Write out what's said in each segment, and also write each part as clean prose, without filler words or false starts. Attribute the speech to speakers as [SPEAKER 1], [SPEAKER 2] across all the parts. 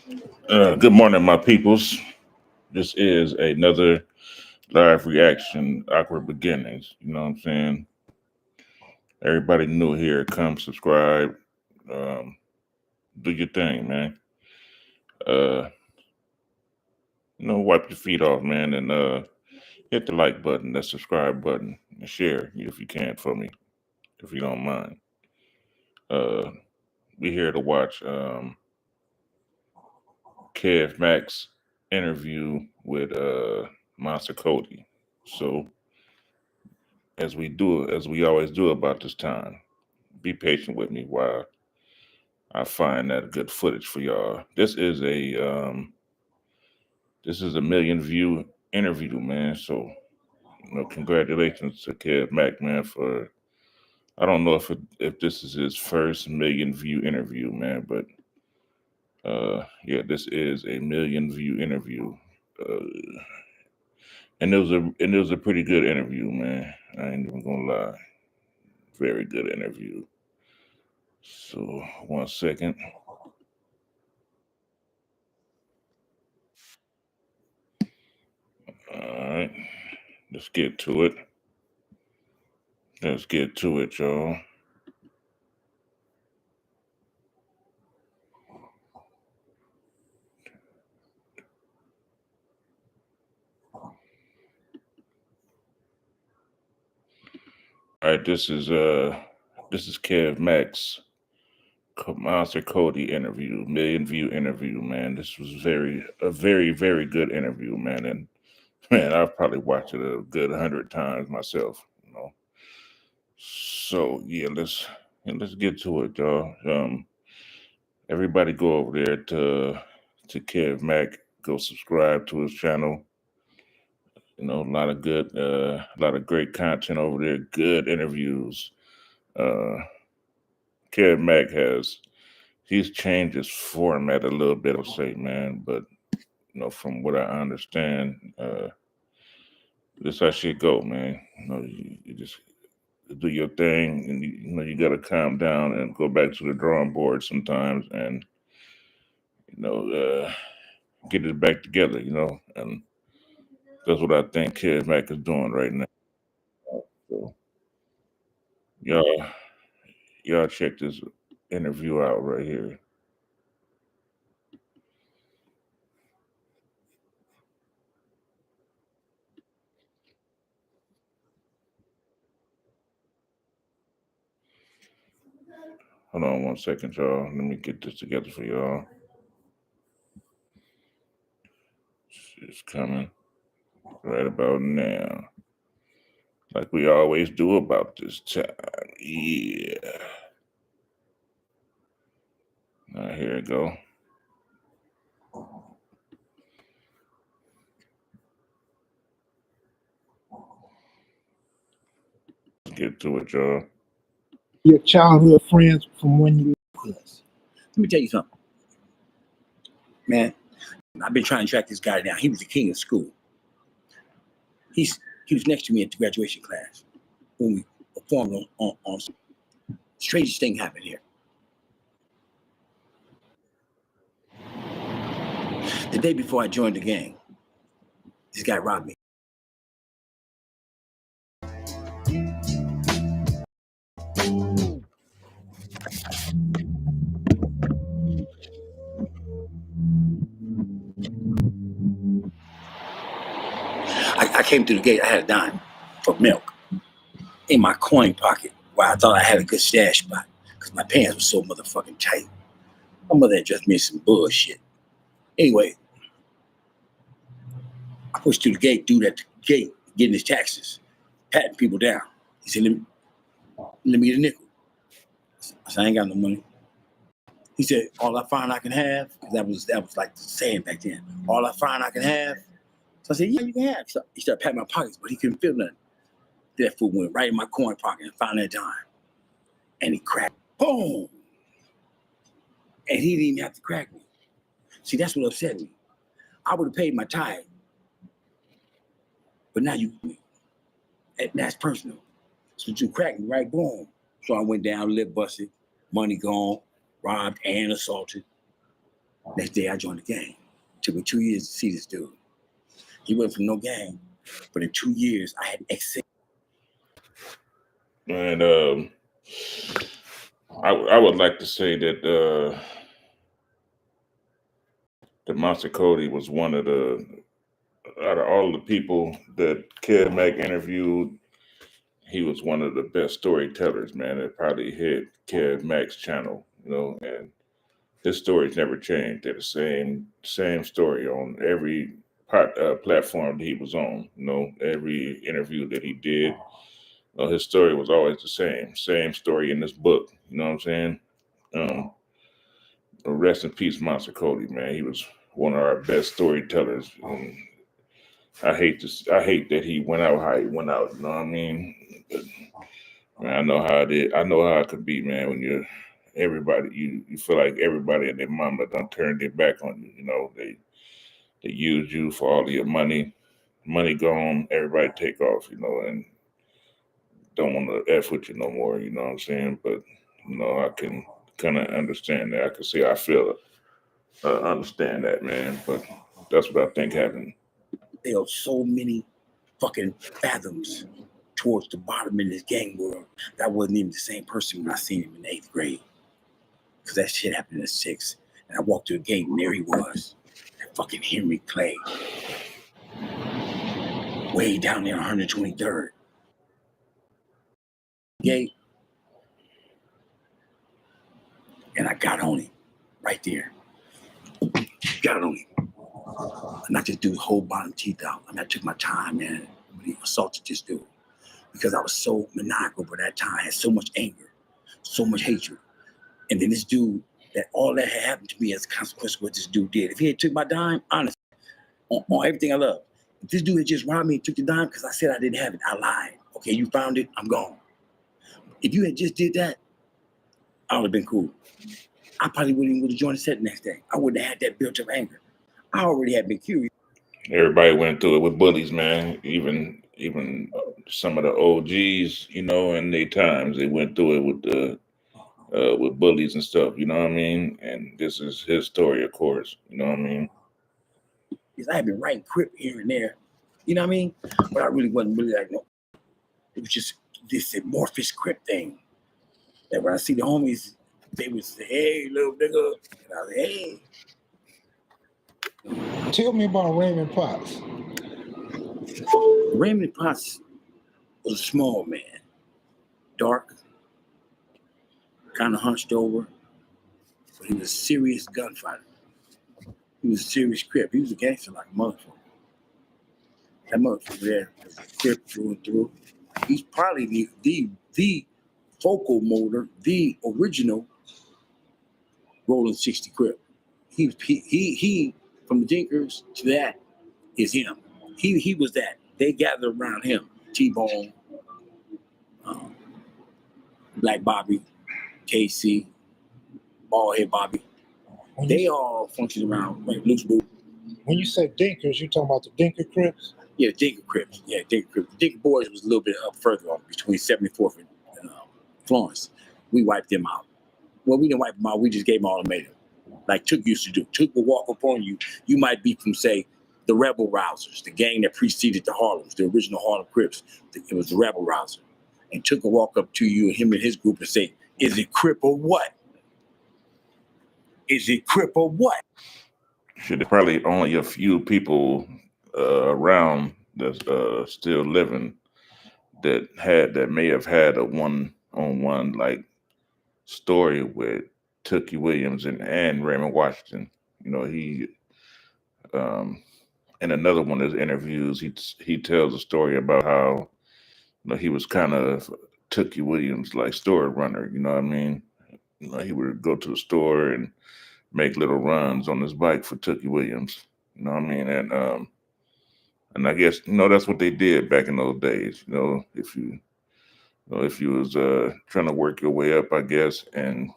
[SPEAKER 1] Good morning, my peoples. This is another live reaction, awkward beginnings. You know what I'm saying? Everybody new here, come subscribe, um, do your thing, man. Uh, wipe your feet off, man, and hit the like button, that subscribe button, and share if you can for me, if you don't mind. Uh, we here to watch Kev Max interview with Monster Cody. So as we always do about this time, be patient with me while I find that good footage for y'all. This is a million view interview, man. So congratulations to Kev Mac, man. For I don't know if this is his first million view interview, man, but yeah, this is a million view interview. Uh, and it was a pretty good interview, man. I ain't even gonna lie, very good interview. So 1 second. All right, let's get to it. Let's get to it, y'all. All right, this is Kev Max Monster Cody interview, million view interview, man. This was very good interview, man. And man, I've probably watched it a good 100 times myself, you know. So let's get to it, y'all. Everybody go over there to Kev Mac, go subscribe to his channel. A lot of great content over there, good interviews. Uh, Kev Mac he's changed his format a little bit, I'll say, man. But from what I understand, this how shit go, man. You just do your thing, and you got to calm down and go back to the drawing board sometimes, and you know, uh, get it back together, and that's what I think Kev Mac is doing right now. So y'all, y'all check this interview out right here. Hold on 1 second, y'all. Let me get this together for y'all. It's coming right about now, like we always do about this time. Yeah. All right, here we go. Let's get to it, y'all.
[SPEAKER 2] Your childhood friends from when you were with us.
[SPEAKER 3] Let me tell you something, man. I've been trying to track this guy down. He was the king of school. He was next to me at the graduation class when we performed on strangest thing happened here. The day before I joined the gang, this guy robbed me. I came through the gate. I had a dime for milk in my coin pocket while I thought I had a good stash spot because my pants were so motherfucking tight. My mother had just made some bullshit. Anyway, I pushed through the gate, dude at the gate, getting his taxes, patting people down. He said, let me get a nickel. I said, I ain't got no money. He said, all I find I can have, because that was like the saying back then, all I find I can have. So I said, yeah, you can have. So he started patting my pockets, but he couldn't feel nothing. That fool went right in my coin pocket and found that dime. And he cracked. Boom! And he didn't even have to crack me. See, that's what upset me. I would have paid my tithe, but now you, and that's personal. So you cracked me, right? Boom. So I went down, lip busted, money gone, robbed and assaulted. Next day I joined the gang. Took me 2 years to see this dude. He went from no gang, but in 2 years I had excess.
[SPEAKER 1] And I would like to say that Monster Kody was one of the, out of all the people that Kid Mac interviewed, he was one of the best storytellers, man. That probably hit Kid Mac's channel, and his stories never changed. They're the same story on every platform that he was on. Every interview that he did, his story was always the same story in this book. You know what I'm saying? Um, rest in peace, Monster Kody, man. He was one of our best storytellers, and I hate that he went out how he went out. You know what I mean? But, man, I know how it is. I know how it could be, man. When you're everybody, you feel like everybody and their mama done turned their back on you. They use you for all of your money. Money gone, everybody take off. And don't want to f with you no more. You know what I'm saying? But I can kind of understand that. I can see how I feel. Understand that, man. But that's what I think happened.
[SPEAKER 3] There are so many fucking fathoms towards the bottom in this gang world that I wasn't even the same person when I seen him in 8th grade. Because that shit happened in 6th. And I walked through the gate and there he was. That fucking Henry Clay. Way down there on 123rd. Gate. And I got on him. Right there. Got on him. And I just do the whole bottom teeth out. I took my time, man, when he assaulted this dude. Because I was so maniacal by that time. I had so much anger. So much hatred. And then this dude, all that had happened to me as a consequence of what this dude did. If he had took my dime, honestly, on everything I love. If this dude had just robbed me and took the dime because I said I didn't have it, I lied. Okay, you found it, I'm gone. If you had just did that, I would have been cool. I probably wouldn't even go to join the set the next day. I wouldn't have had that built up anger. I already had been curious.
[SPEAKER 1] Everybody went through it with bullies, man. Even some of the OGs, in their times, they went through it with bullies and stuff. You know what I mean? And this is his story, of course. You know what I mean?
[SPEAKER 3] Because I had been writing Crip here and there. You know what I mean? But I really wasn't really like, no. It was just this amorphous Crip thing. That when I see the homies, they would say, hey, little nigga. And I was like, hey.
[SPEAKER 2] Tell me about Raymond Potts.
[SPEAKER 3] Raymond Potts was a small man. Dark. Kind of hunched over. But he was a serious gunfighter. He was a serious Crip. He was a gangster like a motherfucker. That motherfucker there was a Crip through and through. He's probably the focal motor, the original Rolling 60 Crip. He from the Dinkers to that is him. He was that. They gathered around him. T-Bone, Black Bobby, KC, Baldhead Bobby. They all function around like Loose Boot.
[SPEAKER 2] When you say Dinkers, you talking about the Dinker Crips?
[SPEAKER 3] Yeah, Dinker Crips. Yeah, Dinker Crips. Dinker Boys was a little bit up further on between 74th and Florence. We wiped them out. Well, we didn't wipe them out. We just gave them ultimatum. Like Took used to do. Took will walk up on you. You might be from, say, the Rebel Rousers, the gang that preceded the Harlems, the original Harlem Crips. It was the Rebel Rouser. And Took will walk up to you, him and his group, and say, is it Crip or what? Is it Crip or what?
[SPEAKER 1] Shit, there's probably only a few people around that's still living that may have had a one-on-one like story with Tookie Williams and Raymond Washington. He in another one of his interviews, he tells a story about how he was kind of Tookie Williams like store runner. You know what I mean? He would go to the store and make little runs on his bike for Tookie Williams. You know what I mean? And I guess that's what they did back in those days. If you was trying to work your way up, I guess, and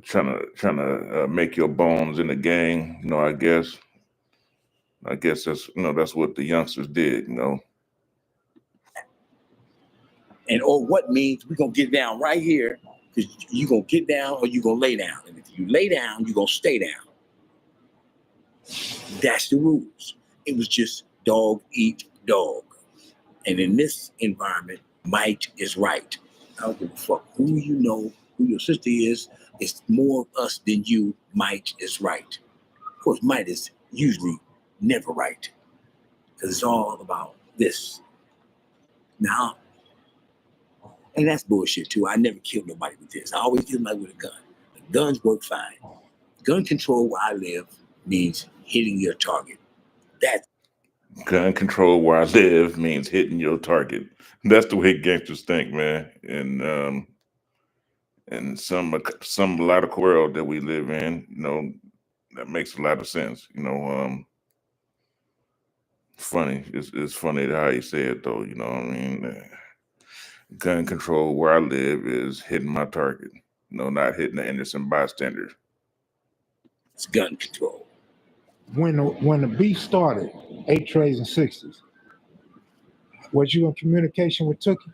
[SPEAKER 1] trying to make your bones in the gang. I guess that's what the youngsters did.
[SPEAKER 3] And or what means we're gonna get down right here Because you're going to get down or you're going to lay down. And if you lay down, you're going to stay down. That's the rules. It was just dog eat dog. And in this environment, might is right. I don't give a fuck who you know, who your sister is. It's more of us than you. Might is right. Of course, might is usually never right. Because it's all about this. Now, and that's bullshit too. I never killed nobody with this. I always kill somebody with a gun. The guns work fine. Gun control where I live means hitting your target. That's
[SPEAKER 1] Gun control where I live means hitting your target. That's the way gangsters think, man. And some a lot of world that we live in, that makes a lot of sense. Funny. It's funny how you say it though. You know what I mean? Gun control where I live is hitting my target. Not hitting the innocent bystander.
[SPEAKER 3] it's gun control.
[SPEAKER 2] When the beef started, 8 trays and 60s, was you in communication with Tookie?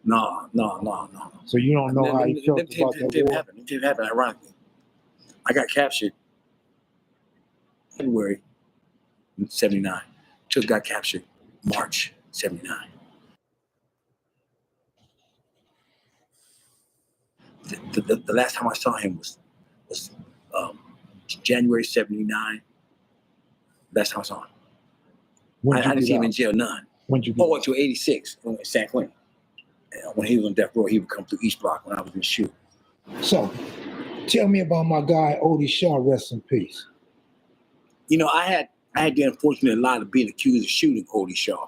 [SPEAKER 3] No.
[SPEAKER 2] So you don't know how he felt about that war?
[SPEAKER 3] It didn't happen, ironically. I got captured February 79. Took got captured March 79. The last time I saw him was January 79. Last time I saw him. I didn't see him in jail none.
[SPEAKER 2] When'd you get out?
[SPEAKER 3] Until 86 in San Quentin. When he was on death row, he would come through East Block when I was in the shoot.
[SPEAKER 2] So, tell me about my guy, Odie Shaw, rest in peace.
[SPEAKER 3] I had the unfortunate lot of being accused of shooting Kody Shaw.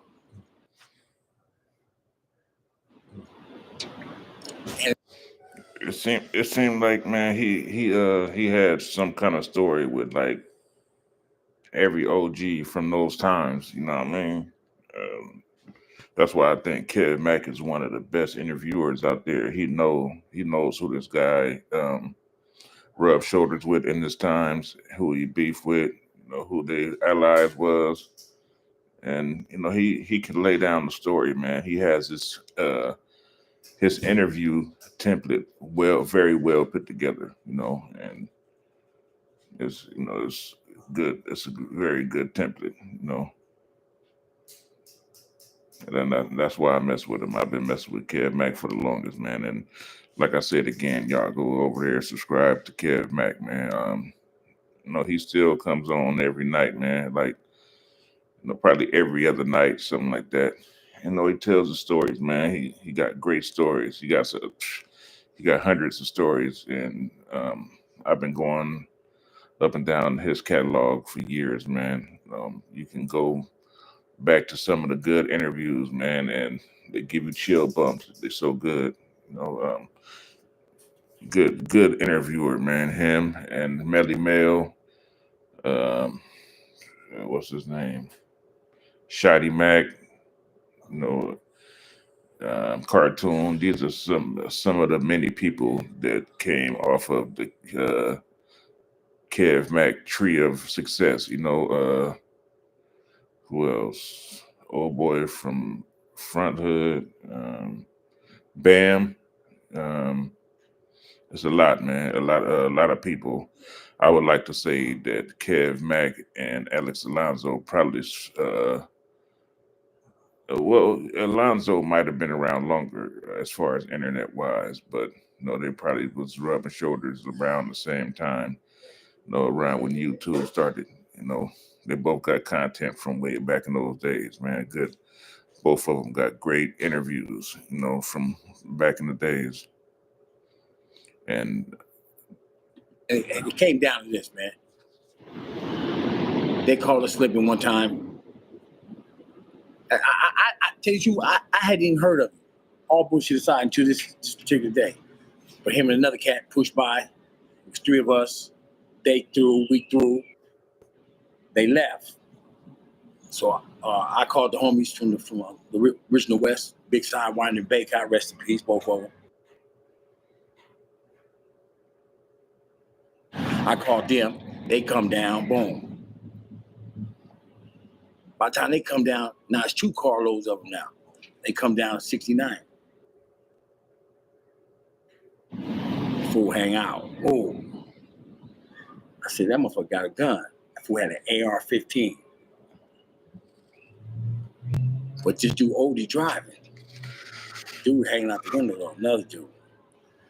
[SPEAKER 1] It seemed like, man, he had some kind of story with like every OG from those times. You know what I mean? That's why I think Kev Mack is one of the best interviewers out there. He knows who this guy rubbed shoulders with in his times, who he beefed with, who the allies was, and he can lay down the story, man. He has his interview template very well put together, and it's good. It's a very good template, and then that's why I mess with him. I've been messing with Kev Mack for the longest, man. And like I said again, y'all go over there, subscribe to Kev Mack, man. He still comes on every night, man. Like, probably every other night, something like that. He tells the stories, man. He got great stories. He got hundreds of stories, and I've been going up and down his catalog for years, man. You can go back to some of the good interviews, man, and they give you chill bumps. They're so good, good interviewer, man. Him and Melly Mel, um, what's his name? Shotty Mac, you know, Cartoon. These are some of the many people that came off of the Kev Mac tree of success. Who else? Old boy from Front Hood, Bam. Um, it's a lot, man. A lot of people. I would like to say that Kev Mack and Alex Alonso probably. Well, Alonso might have been around longer as far as internet wise, but they probably was rubbing shoulders around the same time. Around when YouTube started. They both got content from way back in those days, man. Good. Both of them got great interviews, from back in the days. And
[SPEAKER 3] And it came down to this, man. They called us slipping one time. I tell you, I hadn't even heard of it. All bullshit aside until this particular day. But him and another cat pushed by. It was 3 of us. They threw, we threw. They left. So I called the homies from the original West, Big Side, Wine and Bay. God rest in peace, both of them. I called them. They come down. Boom. By the time they come down, now it's 2 carloads of them now. They come down 69. fool hang out. Oh, I said, that motherfucker got a gun. That fool had an AR-15. But this dude oldie driving. Dude hanging out the window though, another dude.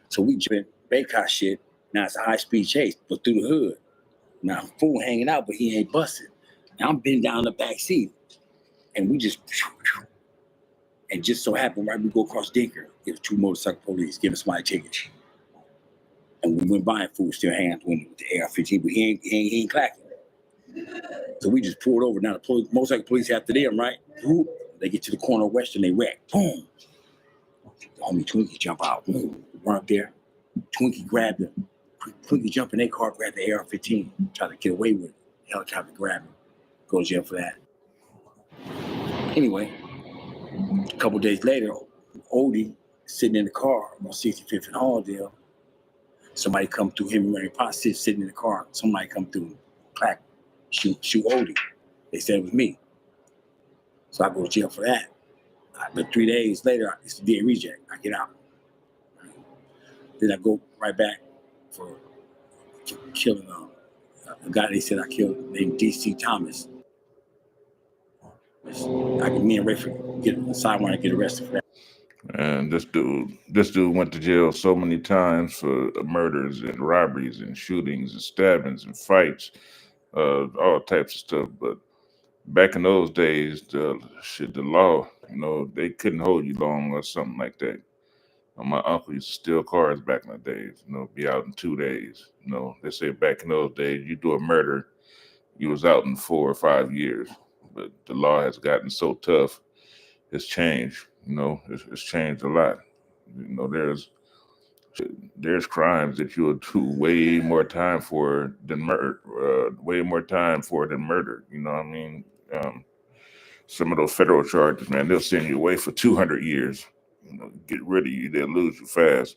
[SPEAKER 3] So we jumped Baycott shit. Now it's a high-speed chase, but through the hood. Now fool hanging out, but he ain't busted. Now I'm been down the back seat. And we just, and just so happened, right, we go across Dinker. There was 2 motorcycle police giving somebody a ticket. And we went by and fool still hanging out the window with the AR-15, but he ain't clacking. So we just pulled over. Now the motorcycle police after them, right? Whoop, they get to the corner of Western, they wreck. Boom. The homie Twinkie jump out. Boom. Run up there. Twinkie grabbed him. Twinkie jump in their car, grabbed the AR-15, tried to get away with it. Helicopter grabbed him. Go to jail for that. Anyway, a couple days later, Odie sitting in the car on 65th and Halldale. Somebody come through him and Mary Potts sitting in the car. Somebody come through, clack, shoot Odie. They said it was me. So I go to jail for that. But 3 days later, it's a DA reject. I get out. Then I go right back for killing a guy they said I killed named D.C. Thomas. Me and Rayford get a sidewinder and get arrested for that.
[SPEAKER 1] And this dude went to jail so many times for murders and robberies and shootings and stabbings and fights, all types of stuff. But back in those days, the law, they couldn't hold you long or something like that. My uncle used to steal cars back in the days, be out in 2 days. They say back in those days, you do a murder, you was out in 4 or 5 years. But the law has gotten so tough, it's changed. It's changed a lot. There's crimes that you'll do way more time for than murder. Way more time for than murder. You know what I mean? Some of those federal charges, man, they'll send you away for 200 years. Get rid of you. They'll lose you fast.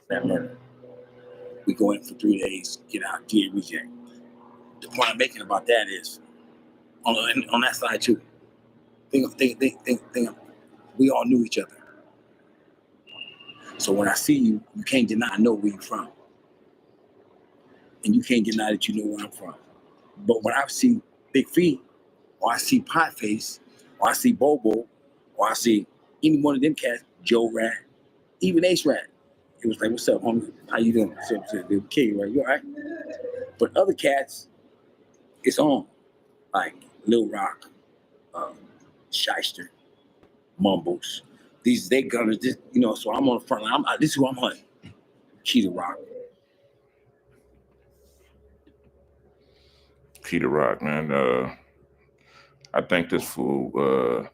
[SPEAKER 3] That murder. We go in for 3 days, get out, DA reject. The point I'm making about that is, on that side too, think, we all knew each other. So when I see you, you can't deny I know where you're from. And you can't deny that you know where I'm from. But when I see Big Feet, or I see Potface, or I see Bobo, or I see any one of them cats, Joe Rat, even Ace Rat, it was like, what's up, homie? How you doing? I said, they were kidding, right? You all right? But other cats, it's on. Like Lil Rock, Shyster, Mumbles. They gunners, so I'm on the front line. This is who I'm hunting. Key Rock.
[SPEAKER 1] Key Rock, man. I think this fool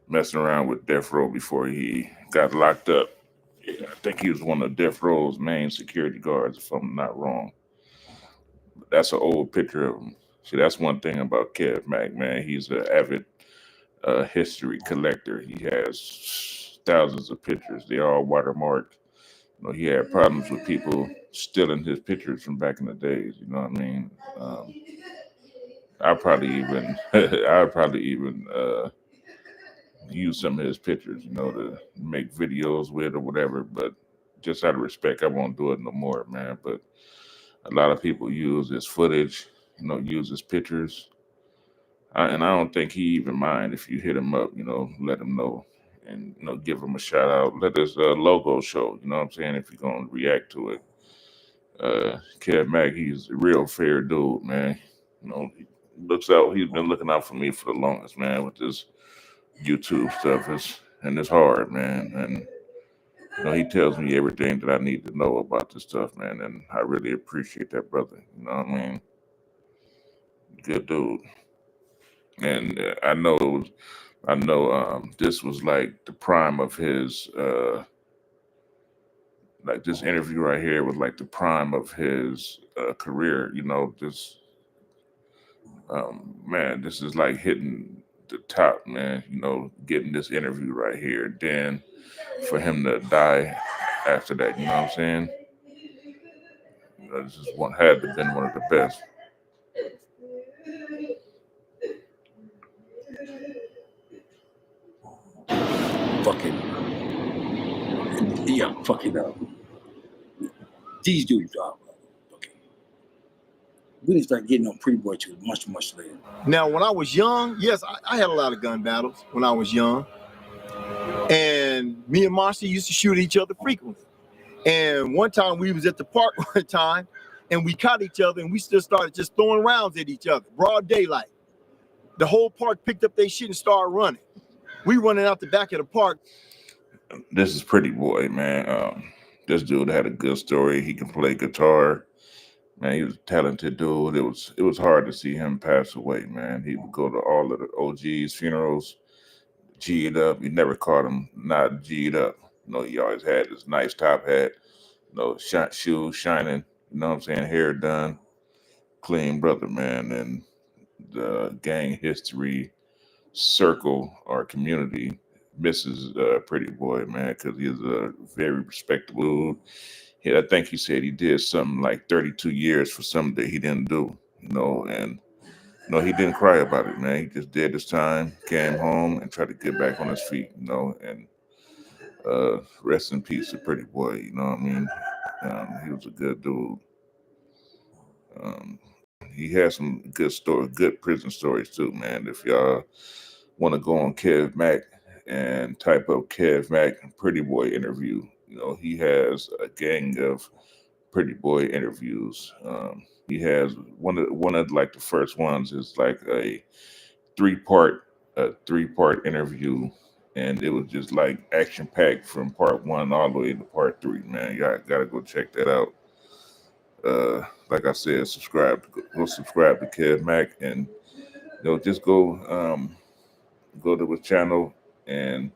[SPEAKER 1] messing around with Death Row before he got locked up. Yeah, I think he was one of Death Row's main security guards, if I'm not wrong. But that's an old picture of him. See, that's one thing about Kev Mack, man. He's an avid history collector. He has thousands of pictures. They're all watermarked. He had problems with people stealing his pictures from back in the days. You know what I mean? I'd probably even use some of his pictures, to make videos with or whatever. But just out of respect, I won't do it no more, man. But a lot of people use his footage, use his pictures. And I don't think he even mind if you hit him up, let him know and, give him a shout out. Let his logo show, you know what I'm saying, if you're going to react to it. Kev Mack, he's a real fair dude, man. He looks out, he's been looking out for me for the longest, man, with this YouTube stuff. It's hard, man. And he tells me everything that I need to know about this stuff, man. And I really appreciate that, brother. You know what I mean? Good dude. And I know this was like the prime of his like this interview right here was like the prime of his career. This man, this is like hitting the top, man. Getting this interview right here. Then for him to die after that, you know what I'm saying? This is had to been one of the best.
[SPEAKER 3] fucking these dudes are. Okay. We didn't start getting on Pretty Boy till much, much later.
[SPEAKER 4] Now, when I was young, yes, I had a lot of gun battles when I was young. And me and Monster used to shoot each other frequently. And one time we was at the park one time and we caught each other and we still started just throwing rounds at each other, broad daylight. The whole park picked up their shit and started running. We running out the back of the park.
[SPEAKER 1] This is Pretty Boy, man. This dude had a good story. He can play guitar. Man, he was a talented dude. It was hard to see him pass away, man. He would go to all of the OGs' funerals, G'd up. You never caught him not G'd up. You know, he always had this nice top hat, you know, shoes shining, you know what I'm saying, hair done, clean brother, man. And the gang history circle or community misses Pretty Boy, man, because he's a very respectable dude. I think he said he did something like 32 years for something that he didn't do, you know, and no, he didn't cry about it, man. He just did his time, came home, and tried to get back on his feet, you know. And rest in peace to Pretty Boy, you know what I mean? He was a good dude. Um, he had some good prison stories too, man. If y'all want to go on Kev Mack and type up Kev Mack Pretty Boy interview, you know, he has a gang of Pretty Boy interviews. He has one of like the first ones is like a three-part interview, and it was just like action packed from part 1 all the way to part 3. Man, y'all gotta go check that out. Like I said, go subscribe to Kev Mack, and you know, just go to his channel and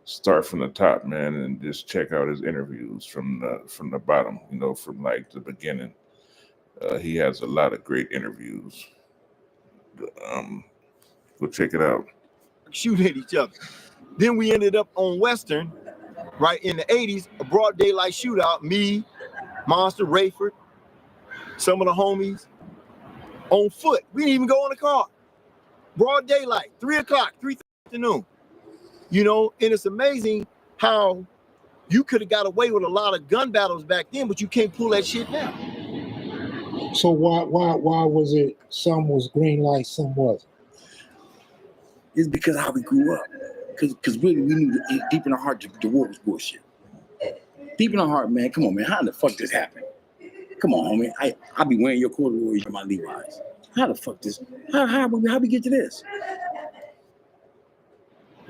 [SPEAKER 1] start from the top, man, and just check out his interviews from the bottom, you know, from like the beginning. He has a lot of great interviews. Go check it out.
[SPEAKER 4] Shoot at each other. Then we ended up on Western, right in the 80s, a broad daylight shootout. Me, Monster, Rayford, some of the homies on foot. We didn't even go in the car. Broad daylight, 3 o'clock, 3 afternoon. You know, and it's amazing how you could have got away with a lot of gun battles back then, but you can't pull that shit now.
[SPEAKER 2] So why was it some was green light, some wasn't?
[SPEAKER 3] It's because of how we grew up. Because really, we knew deep in our heart the war was bullshit. Deep in our heart, man, come on, man, how the fuck this happened? Come on, homie. I be wearing your corduroys and my Levi's. How the fuck this? How we get to this?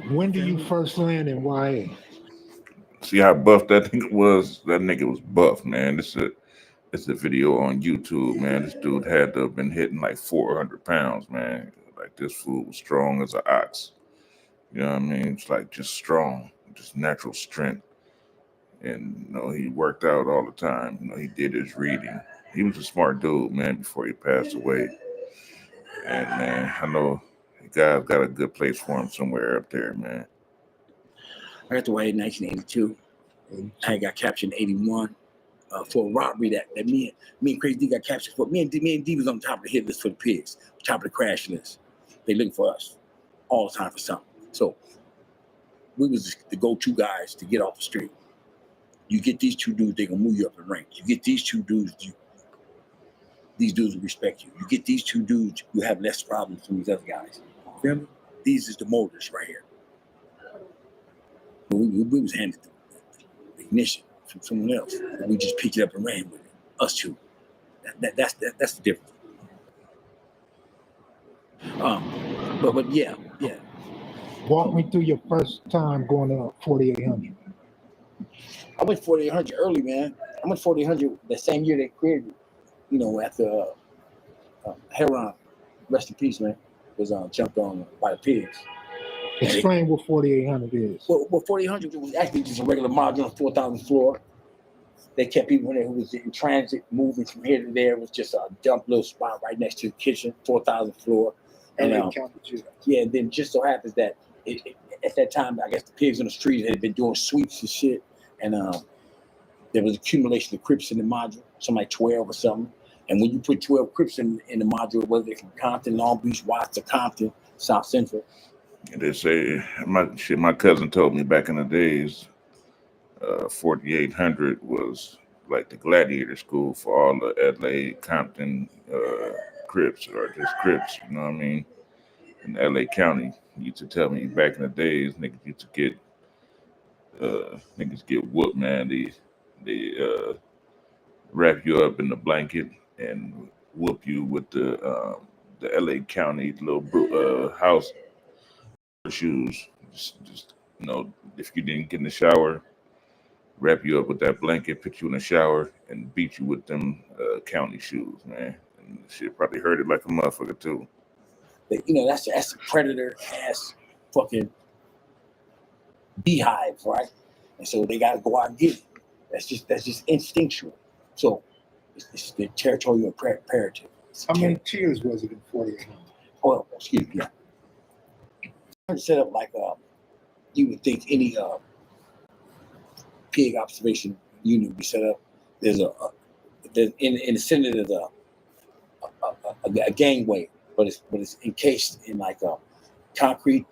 [SPEAKER 2] When do you first land in YA?
[SPEAKER 1] See how buff that nigga was? That nigga was buff, man. It's a video on YouTube, man. This dude had to have been hitting like 400 pounds, man. Like this fool was strong as an ox. You know what I mean? It's like just strong, just natural strength. And you know, he worked out all the time. You know, he did his reading. He was a smart dude, man, before he passed away. And man, I know God's got a good place for him somewhere up there, man.
[SPEAKER 3] I got to YA in 1982. I got captured in 81 for a robbery that me and Crazy D got captured for. Me and D was on top of the hit list for the pigs, top of the crash list. They looking for us all the time for something. So we was the go-to guys to get off the street. You get these 2 dudes, they gonna move you up in rank. You get these 2 dudes, these dudes will respect you. You get these 2 dudes, you have less problems than these other guys. Feel me? These is the motors right here. But we was handed the ignition from someone else. And we just picked it up and ran with it. Us 2. That's the difference. But yeah.
[SPEAKER 2] Walk me through your first time going to 4800.
[SPEAKER 3] I went 4800 early, man. I went 4800 the same year they created it. You know, after Heron, rest in peace, man, was jumped on by the pigs.
[SPEAKER 2] Explain what 4800 is.
[SPEAKER 3] Well, 4800 was actually just a regular module on 4,000 floor. They kept people in there who was in transit, moving from here to there. It was just a dump little spot right next to the kitchen, 4,000 floor. And yeah, then just so happens that at that time, I guess the pigs on the street had been doing sweeps and shit. And there was accumulation of Crips in the module, something like 12 or something. And when you put 12 Crips in the module, whether it's from Compton, Long Beach, Watts, or Compton, South Central.
[SPEAKER 1] And they say, my cousin told me back in the days, 4800 was like the gladiator school for all the LA Compton Crips or just Crips, you know what I mean? In LA County, he used to tell me back in the days, niggas get whooped, man. They wrap you up in the blanket and whoop you with the LA County little house shoes. Just if you didn't get in the shower, wrap you up with that blanket, put you in the shower, and beat you with them county shoes, man. And shit probably hurt it like a motherfucker too.
[SPEAKER 3] But, that's a predator ass fucking beehive, right? And so they got to go out and get it. That's just instinctual. So it's the territorial imperative.
[SPEAKER 2] How many tiers was it in 4800?
[SPEAKER 3] Oh, excuse me. Yeah. Set up like you would think any pig observation unit would be set up. There's in the center there's a gangway, but it's encased in like a concrete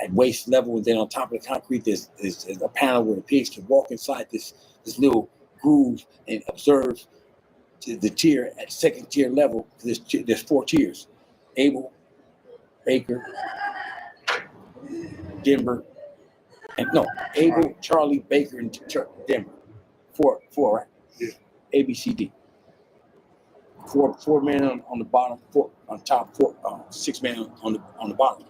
[SPEAKER 3] at waist level, and then on top of the concrete there's a panel where the pigs can walk inside this little groove and observe the tier at second tier level. There's 4 tiers: Abel, Baker, Denver, and no, Abel, Charlie, Baker, and Denver. Four, right?
[SPEAKER 2] Yeah.
[SPEAKER 3] A, B, C, D. Four men on the bottom, 4 on top, 6 men on the bottom.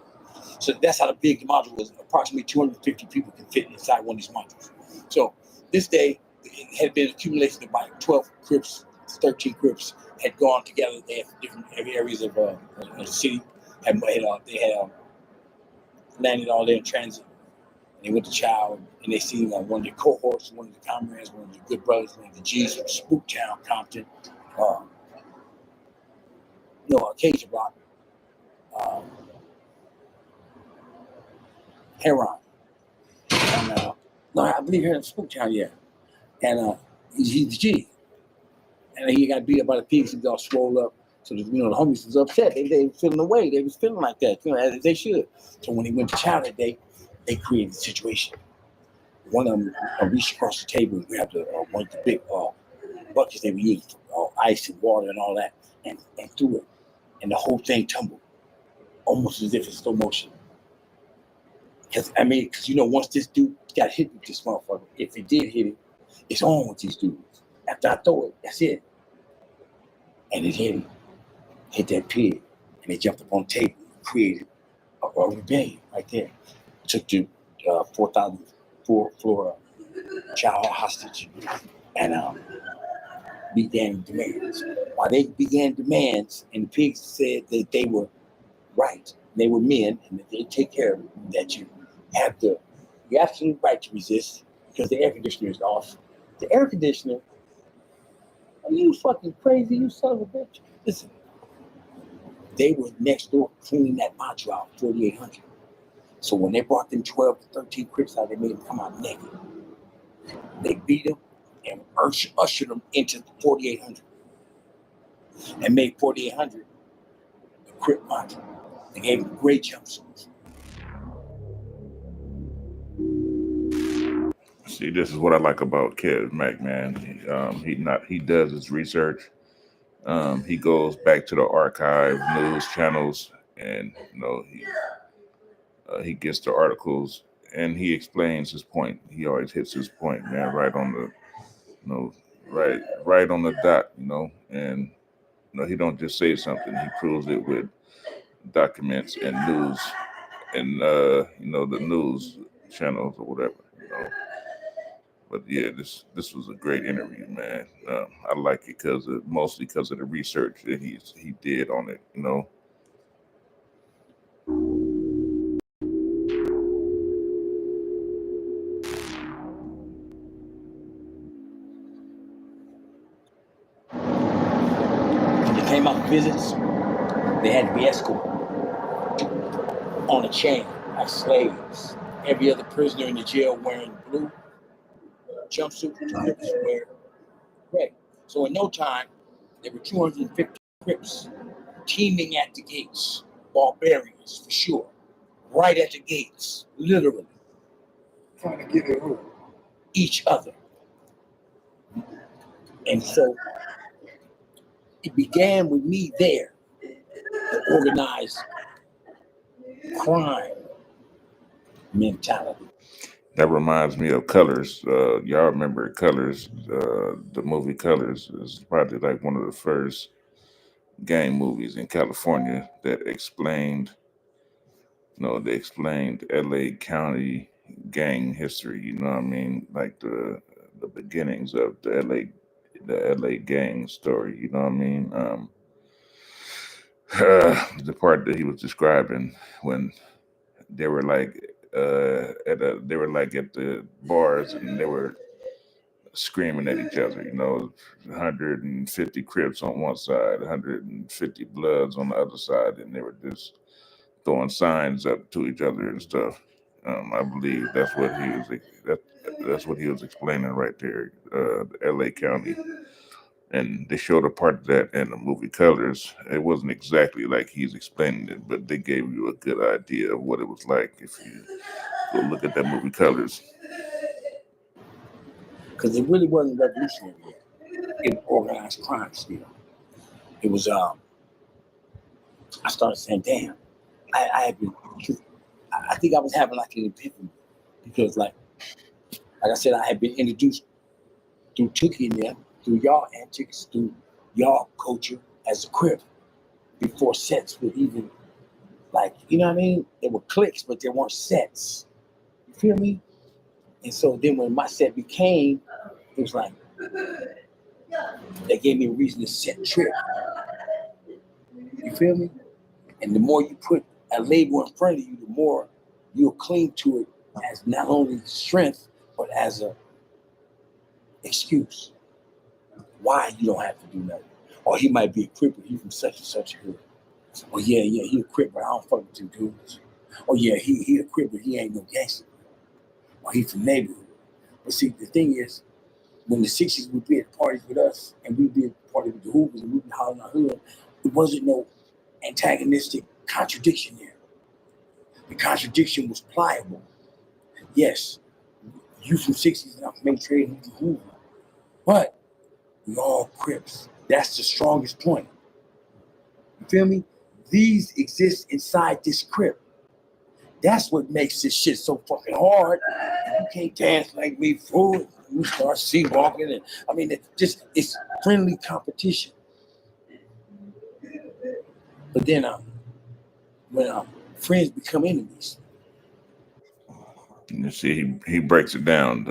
[SPEAKER 3] So that's how big the module was. Approximately 250 people can fit inside one of these modules. So this day it had been accumulation of about 12 Crips, 13 Crips had gone together. They had different areas of the city. They had landed all there in transit. And they went to Chow, and they seen one of the cohorts, one of the comrades, one of the good brothers, one of the G's from Spooktown, Compton, Acacia Rock, Heron. And, no, I believe here in Spooktown, yeah. And he's the G. And he got beat up by the pigs and got swole up. So the homies was upset. They were feeling away. They was feeling like that, as they should. So when he went to Chow that day, they created a situation. One of them reached across the table and grabbed one of the big buckets they were using for ice and water and all that, and threw it. And the whole thing tumbled, almost as if it's slow motion. Because once this dude got hit with this motherfucker, if it did hit it, it's on with these dudes. After I throw it, that's it. And it hit him, hit that pig, and they jumped up on the table and created a rebellion right there. Took the 4,004 floor child hostage and began demands. While they began demands, and the pigs said that they were right, they were men, and that they take care of it, that you have the absolute right to resist because the air conditioner is off. The air conditioner? Are you fucking crazy, you son of a bitch? Listen, they were next door cleaning that module out, 4,800. So when they brought them 12 to 13 Crips out, they made them come out naked. They beat them and ushered them into 4,800 and made 4,800 a Crip module. They gave them great jumpsuits.
[SPEAKER 1] See, this is what I like about Ked Mac, man. He does his research. He goes back to the archive news channels, and he gets the articles, and he explains his point. He always hits his point, man, right on the, right on the dot, and he don't just say something. He proves it with documents and news, and the news channels or whatever. But yeah, this was a great interview, man. I like it mostly because of the research that he did on it.
[SPEAKER 3] When they came out visits, they had to be escorted on a chain like slaves. Every other prisoner in the jail wearing blue jumpsuit, the Crips wear red. So in no time, there were 250 Crips teaming at the gates. Barbarians, for sure. Right at the gates, literally.
[SPEAKER 2] Trying to get it over.
[SPEAKER 3] each other. And so it began with me there, the organized crime mentality.
[SPEAKER 1] That reminds me of Colors. Y'all remember Colors? The movie Colors is probably like one of the first gang movies in California that explained, they explained LA County gang history. You know what I mean? Like the beginnings of the LA gang story. You know what I mean? The part that he was describing when they were like they were like at the bars and they were screaming at each other. 150 Crips on one side, 150 Bloods on the other side, and they were just throwing signs up to each other and stuff. I believe that's what he was explaining right there, the L.A. County, and they showed a part of that in the movie Colors. It wasn't exactly like he's explaining it, but they gave you a good idea of what it was like if you go look at that movie Colors.
[SPEAKER 3] Because it really wasn't revolutionary yet. It was organized crime still. It was, I started saying, damn, I had been, I think I was having like an epiphany because like I said, I had been introduced through Tookie and them, through y'all antics, through y'all culture as a Crip before sets were even like, you know what I mean? There were cliques, but there weren't sets. You feel me? And so then when my set became, it was like, that gave me a reason to set trip. You feel me? And the more you put a label in front of you, the more you'll cling to it as not only strength, but as a excuse. Why you don't have to do nothing. Or he might be a cripper, he from such and such a hood. Oh yeah, he a cripper, I don't fuck with them dudes. Oh yeah, he a cripper, he ain't no gangster. Or he from neighborhood. But see, the thing is, when the 60s would be at parties with us, and we'd be at the party with the Hoovers, and we'd be hollering our hood, it wasn't no antagonistic contradiction there. The contradiction was pliable. Yes, you from 60s and I'm from Trade and Hoover. But we all Crips. That's the strongest point. You feel me? These exist inside this Crip. That's what makes this shit so fucking hard. You can't dance like me, fool. You start sea-walking. And I mean, it's friendly competition. But then when friends become enemies.
[SPEAKER 1] You see, he breaks it down.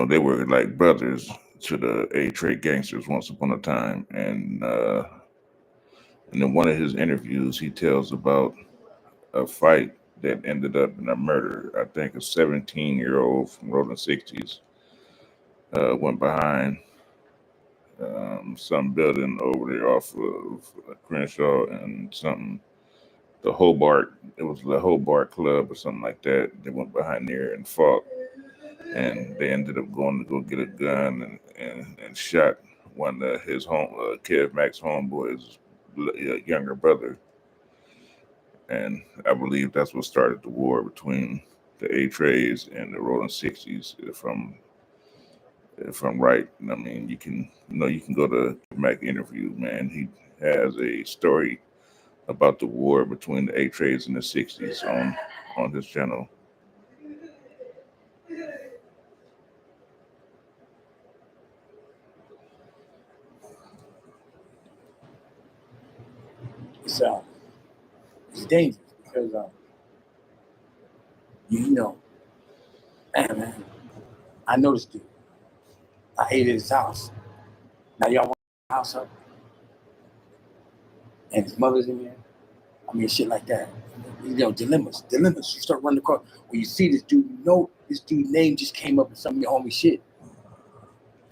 [SPEAKER 1] They were like brothers to the A-Trade gangsters once upon a time, and in one of his interviews, he tells about a fight that ended up in a murder. I think a 17-year-old from Rolling 60s went behind some building over there off of Crenshaw and something. The Hobart, it was the Hobart Club or something like that. They went behind there and fought, and they ended up going to go get a gun and shot one of his Kev Max homeboys' younger brother. And I believe that's what started the war between the A-Trays and the Rolling 60s. If I'm right, I mean you can go to Mac interview, man. He has a story about the war between the A-Trays and the 60s on his channel.
[SPEAKER 3] It's dangerous because man, I know this dude. I hated his house. Now y'all want the house up, and his mother's in there. I mean, shit like that. Dilemmas. You start running across. When you see this dude, this dude's name just came up in some of your homie shit.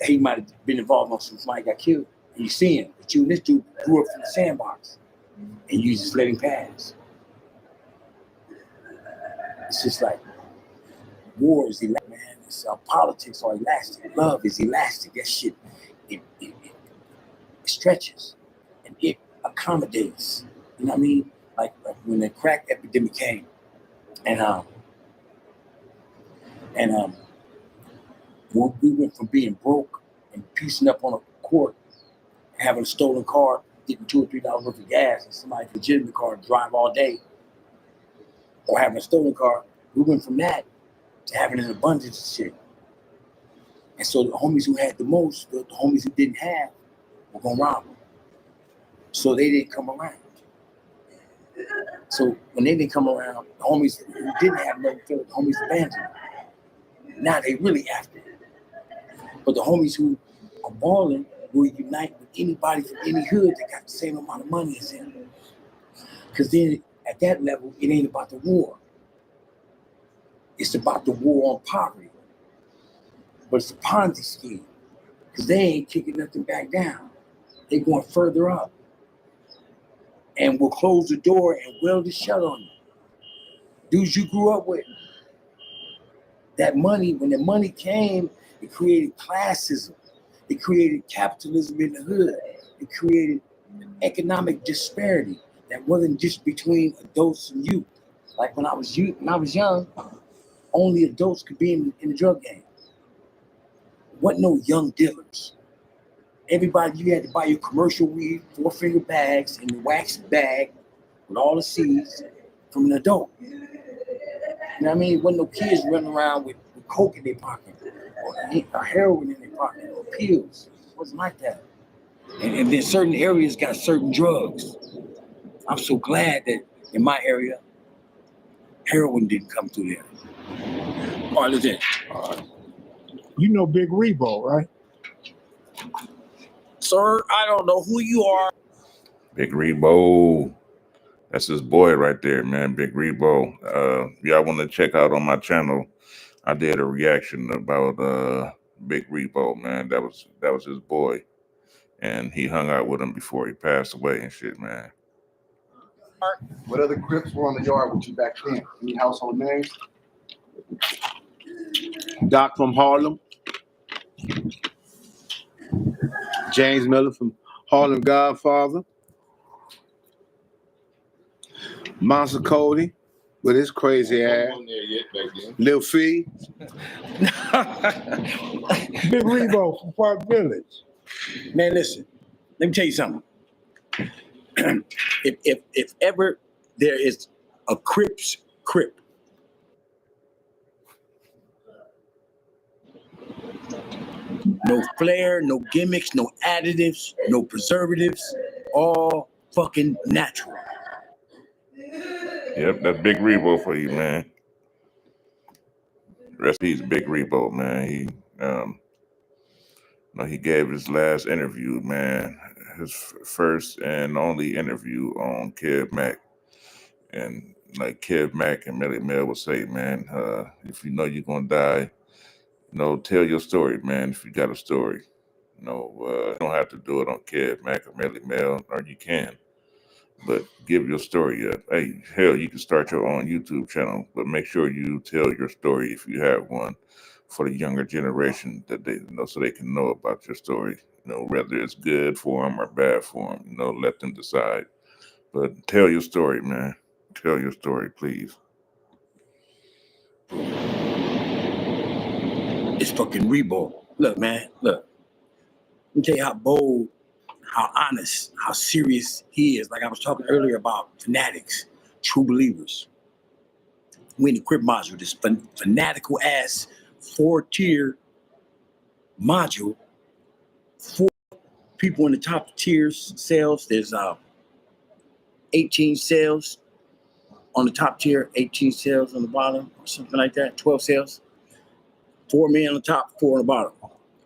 [SPEAKER 3] He might have been involved on somebody got killed. And you see him, but you and this dude grew up from the sandbox, and you just let him pass. It's just like war is elastic, man. Politics are elastic. Love is elastic. That shit, it stretches and it accommodates. You know what I mean? Like when the crack epidemic came, and And we went from being broke and piecing up on a court, having a stolen car, getting $2 or $3 worth of gas, and somebody's legitimate car drive all day, or having a stolen car. We went from that to having an abundance of shit. And so the homies who had the most, the homies who didn't have, were gonna rob them. So they didn't come around. So when they didn't come around, the homies who didn't have nothing, the homies abandoned them. Now they really after it. But the homies who are balling will unite with anybody from any hood that got the same amount of money as them. Because then at that level, it ain't about the war. It's about the war on poverty. But it's a Ponzi scheme. Because they ain't kicking nothing back down. They going further up. And will close the door and weld it shut on you. Dudes you grew up with. That money, when the money came, it created classism. It created capitalism in the hood. It created economic disparity that wasn't just between adults and youth. Like when I was young, only adults could be in the drug game. Wasn't no young dealers. Everybody, you had to buy your commercial weed, 4-finger bags, in the wax bag with all the seeds from an adult. You know what I mean? Wasn't no kids running around with coke in their pocket or heroin in their pocket or pills. It wasn't like that. And then certain areas got certain drugs. I'm so glad that in my area, heroin didn't come through there. All right, listen.
[SPEAKER 2] You know Big Rebo, right?
[SPEAKER 3] Sir, I don't know who you are.
[SPEAKER 1] Big Rebo. That's his boy right there, man. Big Rebo. Y'all want to check out on my channel, I did a reaction about Big Rebo, man. That was his boy. And he hung out with him before he passed away and shit, man.
[SPEAKER 5] What other Crips were on the yard with you back then? Any household names?
[SPEAKER 6] Doc from Harlem, James Miller from Harlem Godfather, Monster Kody with his crazy ass, Lil Fee.
[SPEAKER 2] Big Rebo from Park Village.
[SPEAKER 3] Man, listen, let me tell you something. if ever there is a Crip's Crip, no flair, no gimmicks, no additives, no preservatives, all fucking natural.
[SPEAKER 1] Yep, that's Big Rebo for you, man. Rest in peace, Big Rebo, man. He gave his last interview, man. His first and only interview on Kid Mac. And like Kid Mac and Melly Mel would say, man, if you know you're gonna die, tell your story, man. If you got a story, you don't have to do it on Kid Mac or Melly Mel, or you can, but give your story up. Hey, hell, you can start your own YouTube channel, but make sure you tell your story if you have one for the younger generation that they so they can know about your story. Whether it's good for them or bad for them. Let them decide. But tell your story, man. Tell your story, please.
[SPEAKER 3] It's fucking Rebo. Look, man, look. Let me tell you how bold, how honest, how serious he is. Like I was talking earlier about fanatics, true believers. We in the Crip module, this fanatical ass 4-tier module. 4 people in the top tiers sales. There's 18 sales on the top tier, 18 sales on the bottom, or something like that. 12 sales. 4 men on the top, 4 on the bottom.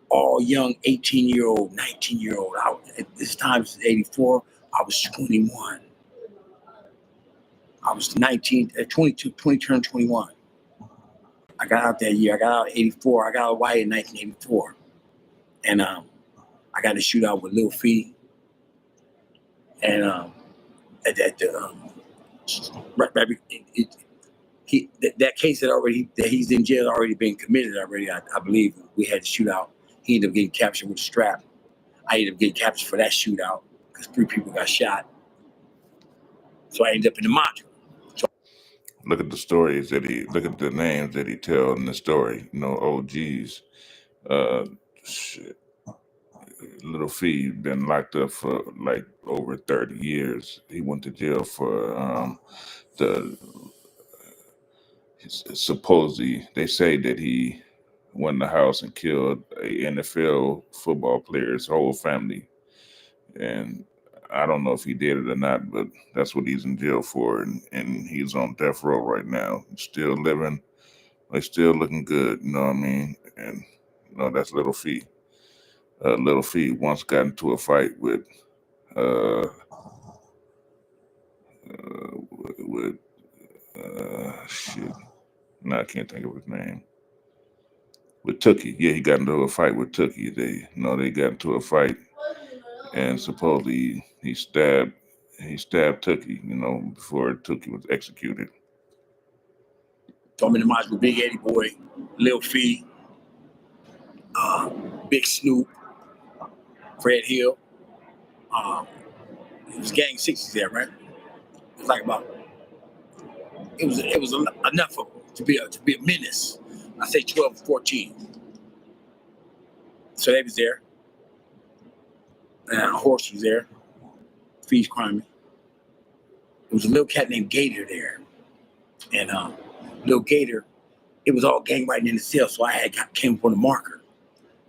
[SPEAKER 3] All young 18-year-old, 19-year-old. At this time, this is 84. I was 21. I was 19, 22, 20 turned 21. I got out that year. I got out in 84. I got out white in 1984. And I got a shootout with Lil Fee. And that case that he's in jail already been committed already. I believe we had to shoot out. He ended up getting captured with a strap. I ended up getting captured for that shootout because 3 people got shot. So I ended up in the module.
[SPEAKER 1] look at the stories that look at the names that he tell in the story. You know, OGs. Shit. Little Fee been locked up for like over 30 years. He went to jail for the supposedly they say that he went in the house and killed a NFL football player's whole family. And I don't know if he did it or not, but that's what he's in jail for. And he's on death row right now. Still living, like still looking good, you know what I mean? And you know, that's Little Fee. Little Fee once got into a fight with uh, with shit. No, I can't think of his name. With Tookie, yeah, he got into a fight with Tookie. They got into a fight, and supposedly he stabbed Tookie, you know, before Tookie was executed.
[SPEAKER 3] Told me to watch with Big Eddie Boy, Lil Fee, Big Snoop, Fred Hill. It was Gang 60s there, right? It was like it was enough of to be a menace. I say 12, 14. So they was there. And a horse was there. Fee's criming. There was a little cat named Gator there. And little Gator, it was all gang writing in the cell, so came up on the marker.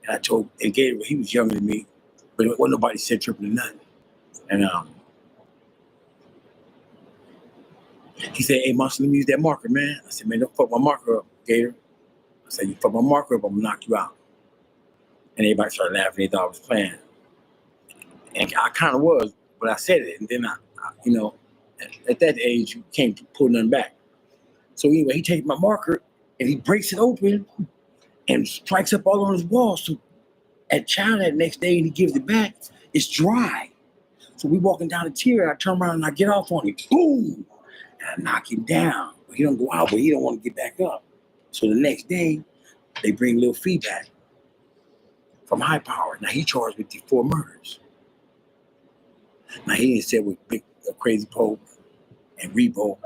[SPEAKER 3] And I told Gator, he was younger than me, but it wasn't nobody said triple or nothing. And he said, "Hey, Monster, let me use that marker, man." I said, "Man, don't fuck my marker up, Gator." I said, "You fuck my marker up, I'm gonna knock you out." And everybody started laughing. They thought I was playing. And I kind of was, but I said it. And then I you know, at that age, you can't pull nothing back. So anyway, he takes my marker and he breaks it open and strikes up all on his wall. So at China that next day and he gives it back, it's dry. So we walking down the tier, I turn around and I get off on him. Boom! And I knock him down. He don't go out, but he don't want to get back up. So the next day, they bring Lil Fee back from High Power. Now he charged with the 4 murders. Now he didn't say with Big Crazy Pope and Rebo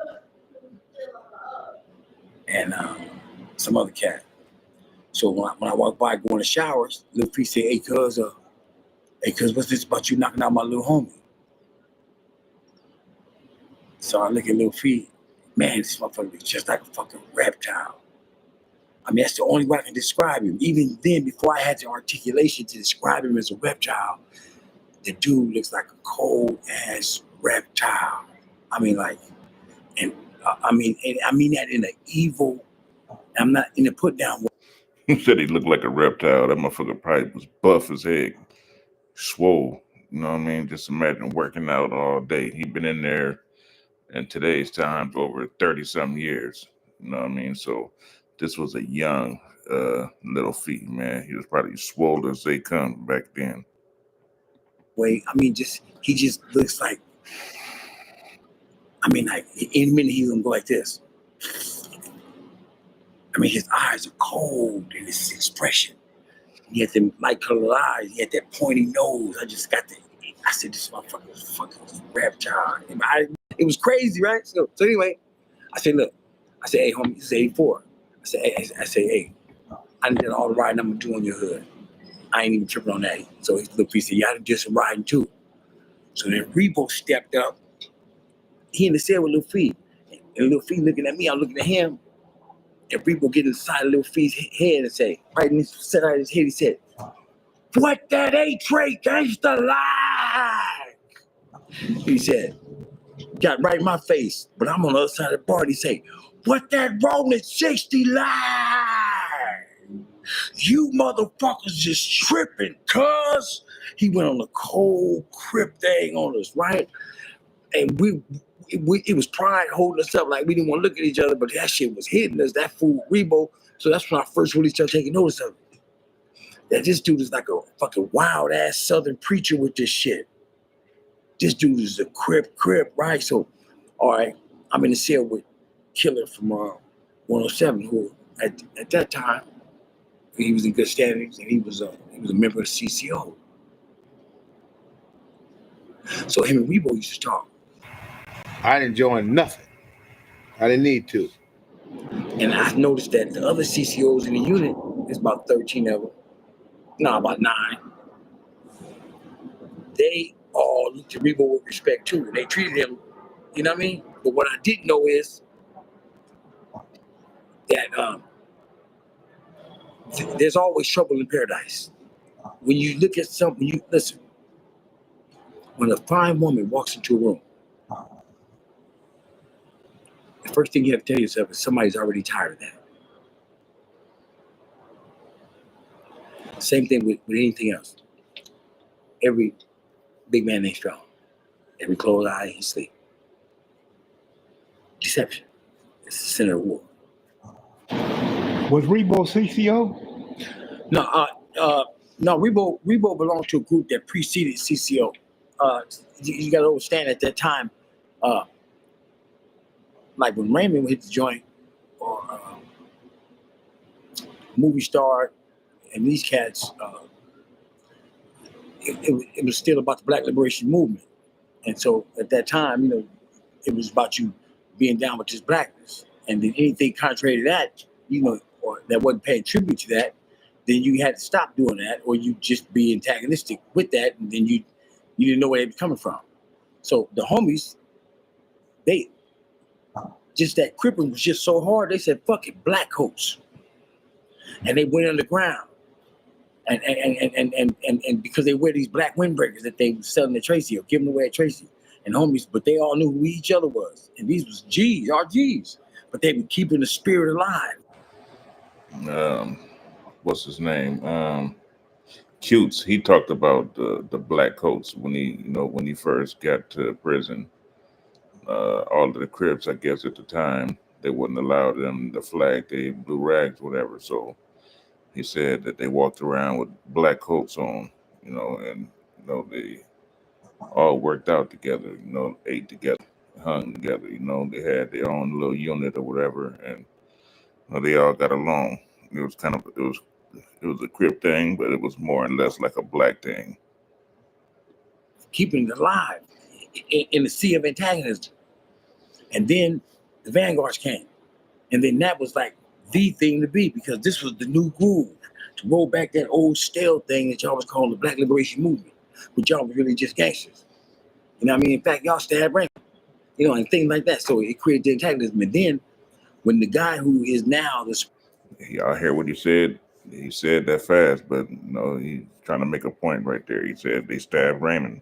[SPEAKER 3] and some other cat. So when I walk by going to showers, Lil Fee said, hey, cuz, what's this about you knocking out my little homie? So I look at Lil Fee, man, this motherfucker is just like a fucking reptile. I mean, that's the only way I can describe him. Even then, before I had the articulation to describe him as a reptile, the dude looks like a cold-ass reptile. I mean, like, and I mean that in an evil, I'm not in a put-down way.
[SPEAKER 1] He said he looked like a reptile. That motherfucker probably was buff as heck, swole. You know what I mean? Just imagine working out all day. He been in there in today's time for over 30-something years. You know what I mean? So this was a young Little Fee, man. He was probably swole as they come back then.
[SPEAKER 3] Way, I mean, he just looks like, I mean, like, in a minute he's gonna go like this. I mean, his eyes are cold in his expression. He had them light colored eyes. He had that pointy nose. I said, this motherfucker is fucking reptile. It was crazy, right? So anyway, I said, look, hey, homie, this is 84. I said, hey, I did all the riding I'm gonna do on your hood. I ain't even tripping on that. So he looked, he said, yeah, I did some riding too. So then Rebo stepped up. He in the cell with Lil Fee. And Lil Fee looking at me, I'm looking at him. And Rebo get inside Lil Fee's head and say, right in his set out his head, he said, what that A-Tray gangsta like? He said, got right in my face, but I'm on the other side of the bar. He say, what that rolling 60 like? You motherfuckers just tripping, cuz. He went on a cold crip thing on us, right? And it was pride holding us up, like we didn't want to look at each other, but that shit was hitting us, that fool Rebo. So that's when I first really started taking notice of it. That this dude is like a fucking wild ass Southern preacher with this shit. This dude is a crip, right? So, all right, I'm in the cell with Killer from 107, who at that time, he was in good standings, and he was a member of CCO. So him and Rebo used to talk.
[SPEAKER 6] I didn't join nothing I didn't need to.
[SPEAKER 3] And I noticed that the other CCOs in the unit, there's about 13 of them, no, about 9. They all looked at Rebo with respect too. They treated him, you know what I mean? But what I didn't know is that there's always trouble in paradise. When you look at something, you listen. When a fine woman walks into a room, the first thing you have to tell yourself is somebody's already tired of that. Same thing with anything else. Every big man ain't strong. Every closed eye ain't sleep. Deception. It's the center of war.
[SPEAKER 2] Was Rebo CCO?
[SPEAKER 3] No, Rebo belonged to a group that preceded CCO. You got to understand at that time, like when Raymond hit the joint, or Movie Star, and these cats, it was still about the Black Liberation Movement. And so at that time, it was about you being down with this blackness. And then anything contrary to that, or that wasn't paying tribute to that, then you had to stop doing that, or you just be antagonistic with that, and then you didn't know where they were coming from. So the homies, that crippling was just so hard, they said, fuck it, black coats. And they went underground. And because they wear these black windbreakers that they were selling at Tracy or giving away at Tracy, and homies, but they all knew who each other was. And these was G's, our G's. But they were keeping the spirit alive.
[SPEAKER 1] What's his name? Cutes. He talked about the black coats when he first got to prison. All of the Crips, I guess at the time, they wouldn't allow them the flag, they blue rags, whatever. So he said that they walked around with black coats on, and they all worked out together, ate together, hung together, they had their own little unit or whatever, and they all got along. It was a Crip thing, but it was more or less like a black thing.
[SPEAKER 3] Keeping it alive in the sea of antagonism. And then the Vanguards came. And then that was like the thing to be, because this was the new groove to roll back that old stale thing that y'all was calling the Black Liberation Movement, but y'all was really just gangsters. You know what I mean? In fact, y'all stabbed Raymond, and things like that. So it created the antagonism. And then when the guy who is now the...
[SPEAKER 1] Y'all hear what he said? He said that fast, but he's trying to make a point right there. He said they stabbed Raymond.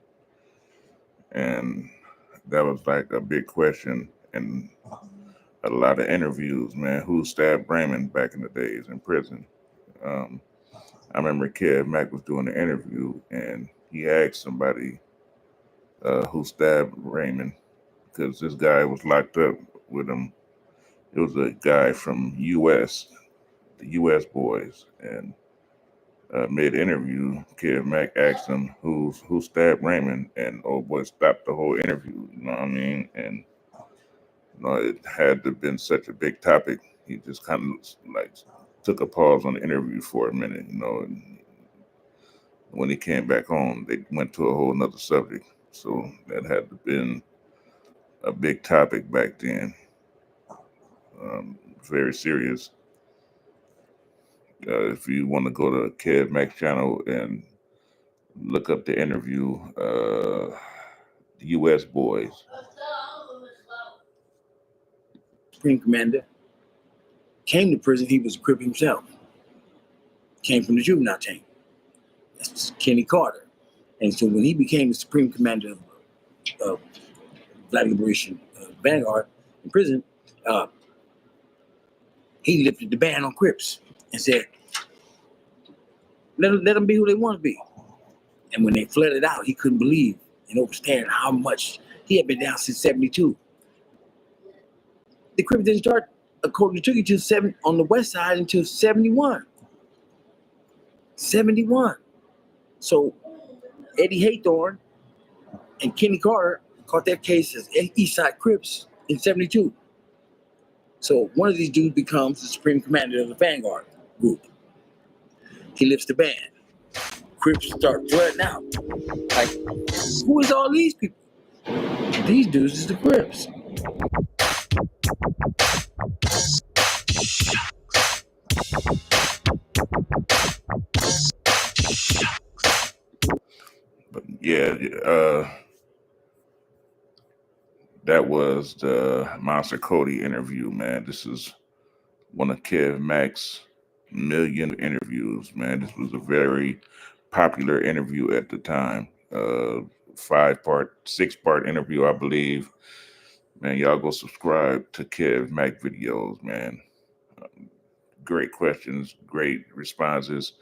[SPEAKER 1] And that was like a big question in a lot of interviews, man. Who stabbed Raymond back in the days in prison? I remember Ked Mack was doing an interview, and he asked somebody who stabbed Raymond, because this guy was locked up with him. It was a guy from the U.S. boys, and mid-interview, Ked Mack asked him who stabbed Raymond, and old boy stopped the whole interview. You know what I mean? And it had to have been such a big topic. He just kind of like took a pause on the interview for a minute. And when he came back home, they went to a whole nother subject. So that had to have been a big topic back then. Very serious. If you want to go to Ked Mack's channel and look up the interview, the U.S. boys.
[SPEAKER 3] Supreme Commander came to prison. He was a Crip himself. Came from the juvenile team. That's Kenny Carter. And so when he became the Supreme Commander of Black Liberation Vanguard in prison, he lifted the ban on Crips and said, let them be who they want to be. And when they flooded out, he couldn't believe and understand how much he had been down since 72. The Crips didn't start, according to Tookie, on the west side until 71. 71. So Eddie Haythorne and Kenny Carter caught that case as East Side Crips in 72. So one of these dudes becomes the Supreme Commander of the Vanguard group. He lifts the ban. Crips start flooding out. Like, who is all these people? These dudes is the Crips.
[SPEAKER 1] But yeah, that was the Monster Kody interview, man. This is one of Kev Mack's million interviews, man. This was a very popular interview at the time. 5-part, 6-part interview, I believe. Man, y'all go subscribe to Kev Mack videos, man. Great questions, great responses.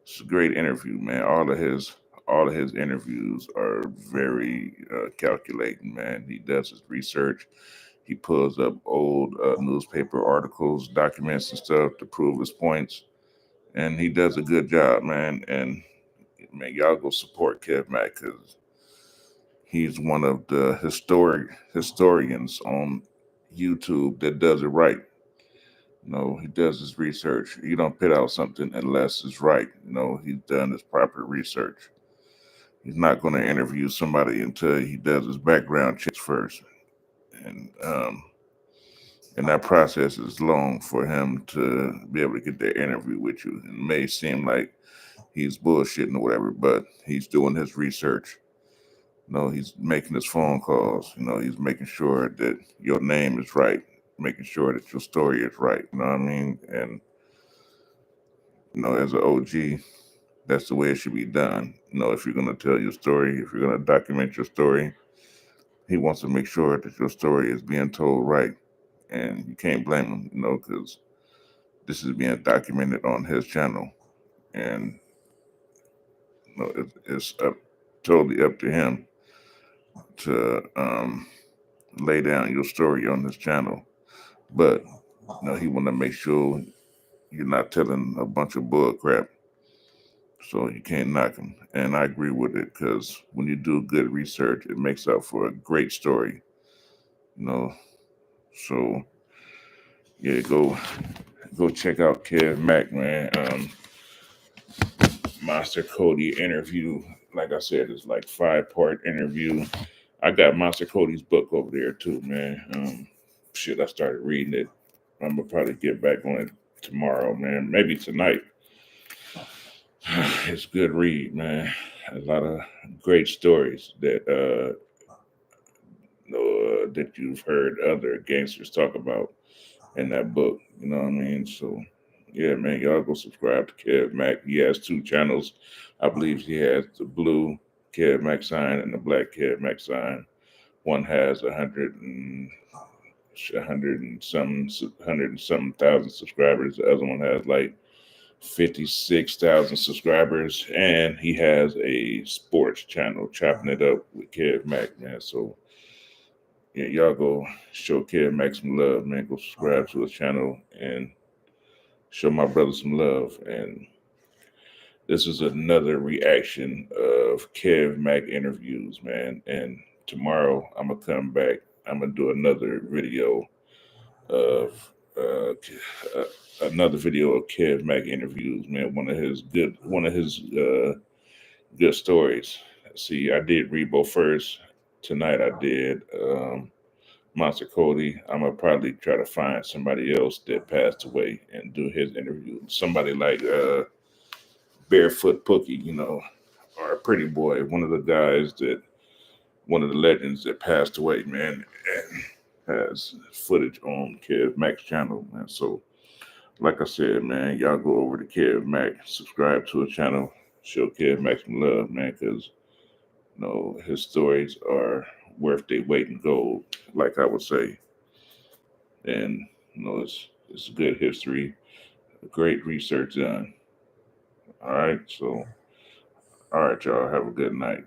[SPEAKER 1] It's a great interview, man. All of his interviews are very calculating, man. He does his research. He pulls up old newspaper articles, documents, and stuff to prove his points, and he does a good job, man. And man, y'all go support Kev Mack because he's one of the historians on YouTube that does it right. He does his research. You don't put out something unless it's right. He's done his proper research. He's not going to interview somebody until he does his background checks first. And that process is long for him to be able to get that interview with you. It may seem like he's bullshitting or whatever, but he's doing his research. He's making his phone calls. He's making sure that your name is right, making sure that your story is right. You know what I mean? And as an OG, that's the way it should be done. If you're going to tell your story, if you're going to document your story, he wants to make sure that your story is being told right. And you can't blame him, because this is being documented on his channel. And it's totally up to him to lay down your story on his channel. But he want to make sure you're not telling a bunch of bull crap. So you can't knock him. And I agree with it because when you do good research, it makes up for a great story. So yeah, go check out Kev Mack, man. Monster Kody interview. Like I said, it's like 5-part interview. I got Monster Cody's book over there too, man. I started reading it. I'm gonna probably get back on it tomorrow, man. Maybe tonight. It's a good read, man. A lot of great stories that you've heard other gangsters talk about in that book. You know what I mean? So, yeah, man, y'all go subscribe to Kev Mack. He has 2 channels. I believe he has the blue Kev Mack sign and the black Kev Mack sign. One has 100 and something thousand subscribers. The other one has like 56,000 subscribers, and he has a sports channel, chopping it up with Kev Mack, man. So yeah, y'all go show Kev Mack some love, man. Go subscribe to his channel and show my brother some love. And this is another reaction of Kev Mack interviews, man. And tomorrow I'm gonna come back. I'm gonna do another video of Kev Mack interviews, man. One of his good stories. See, I did Rebo first. Tonight I did Monster Kody. I'm gonna probably try to find somebody else that passed away and do his interview. Somebody like Barefoot Pookie, or Pretty Boy, one of the legends that passed away, man, and has footage on Kev Mack's channel, man. So, like I said, man, y'all go over to Kev Mack, subscribe to his channel, show Kev Mack some love, man, because his stories are worth their weight in gold, like I would say. And it's good history, great research done. All right, so all right, y'all have a good night.